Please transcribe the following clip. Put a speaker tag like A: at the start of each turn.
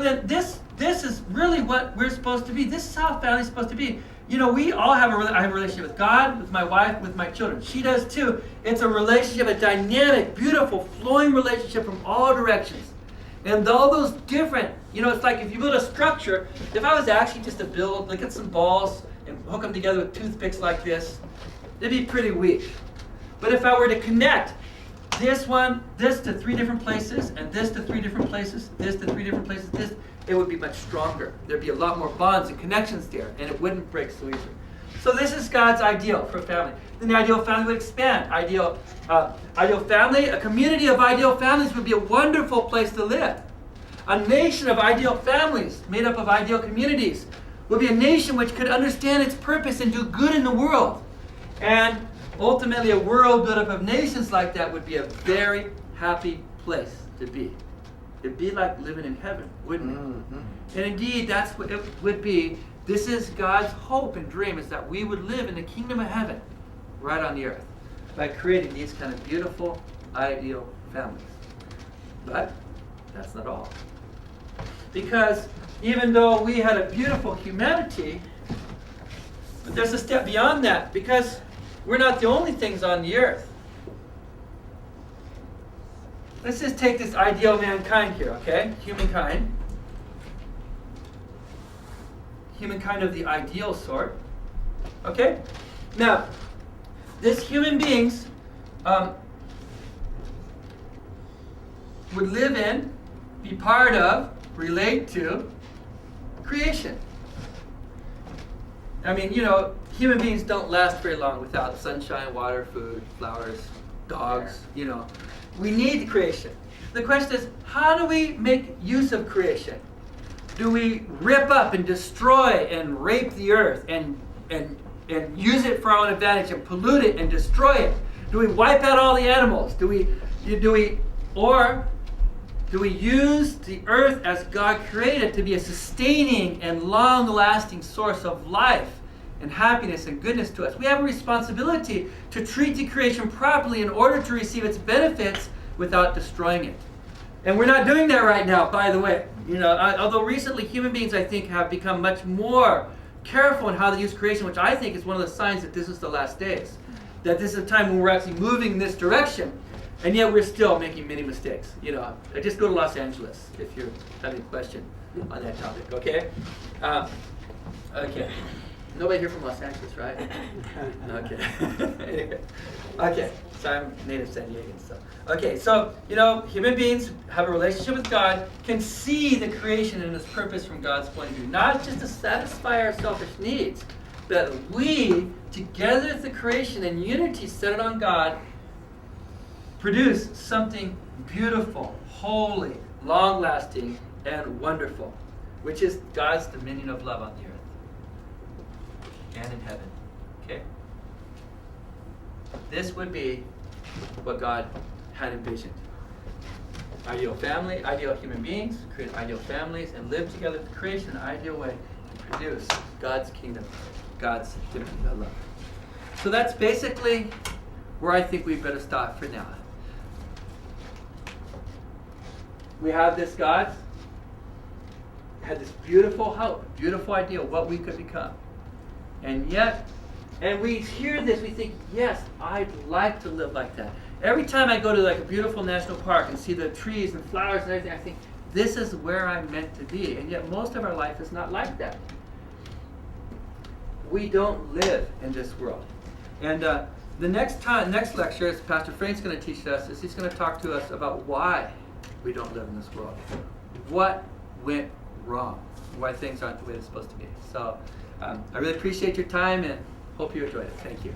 A: then this is really what we're supposed to be. This is how a family's supposed to be. You know, we all have I have a relationship with God, with my wife, with my children. She does too. It's a relationship, a dynamic, beautiful, flowing relationship from all directions. And all those different, you know, it's like if you build a structure, if I was actually just to build, look at some balls and hook them together with toothpicks like this, it'd be pretty weak. But if I were to connect this to 3 different places, and this to 3 different places, this to 3 different places, it would be much stronger. There'd be a lot more bonds and connections there, and it wouldn't break so easily. So this is God's ideal for a family. Then the ideal family would expand. Ideal family, a community of ideal families would be a wonderful place to live. A nation of ideal families made up of ideal communities would be a nation which could understand its purpose and do good in the world. And ultimately, a world built up of nations like that would be a very happy place to be. It'd be like living in heaven, wouldn't it? Mm-hmm. And indeed, that's what it would be. This is God's hope and dream, is that we would live in the kingdom of heaven right on the earth by creating these kind of beautiful, ideal families. But that's not all. Because even though we had a beautiful humanity, but there's a step beyond that, because we're not the only things on the earth. Let's just take this ideal mankind here, okay? Humankind. Humankind of the ideal sort. Okay? Now, this human beings would live in, be part of, relate to creation. I mean, you know, human beings don't last very long without sunshine, water, food, flowers, dogs, you know. We need creation. The question is, how do we make use of creation? Do we rip up and destroy and rape the earth and use it for our own advantage and pollute it and destroy it? Do we wipe out all the animals? Do we use the earth as God created to be a sustaining and long-lasting source of life and happiness and goodness to us? We have a responsibility to treat the creation properly in order to receive its benefits without destroying it. And we're not doing that right now, by the way. You know, although recently human beings, I think, have become much more careful in how they use creation, which I think is one of the signs that this is the last days. That this is a time when we're actually moving in this direction. And yet we're still making many mistakes. You know, just go to Los Angeles if you're having a question on that topic, okay? Okay. Nobody here from Los Angeles, right? Okay. Anyway. Okay. So I'm native San Diegan, so. Okay, so, you know, human beings have a relationship with God, can see the creation and its purpose from God's point of view. Not just to satisfy our selfish needs, but we, together with the creation in unity centered on God, produce something beautiful, holy, long-lasting, and wonderful, which is God's dominion of love on the earth and in heaven. Okay? This would be what God had envisioned. Ideal family, ideal human beings, create ideal families, and live together with creation in an ideal way to produce God's kingdom, God's dominion of love. So that's basically where I think we better stop for now. We have this God, had this beautiful hope, beautiful idea of what we could become. And yet, and we hear this, we think, yes, I'd like to live like that. Every time I go to like a beautiful national park and see the trees and flowers and everything, I think, this is where I'm meant to be. And yet most of our life is not like that. We don't live in this world. And the next lecture, as Pastor Frank's going to teach us, is he's going to talk to us about why we don't live in this world. What went wrong? Why things aren't the way they're supposed to be. So I really appreciate your time and hope you enjoyed it. Thank you.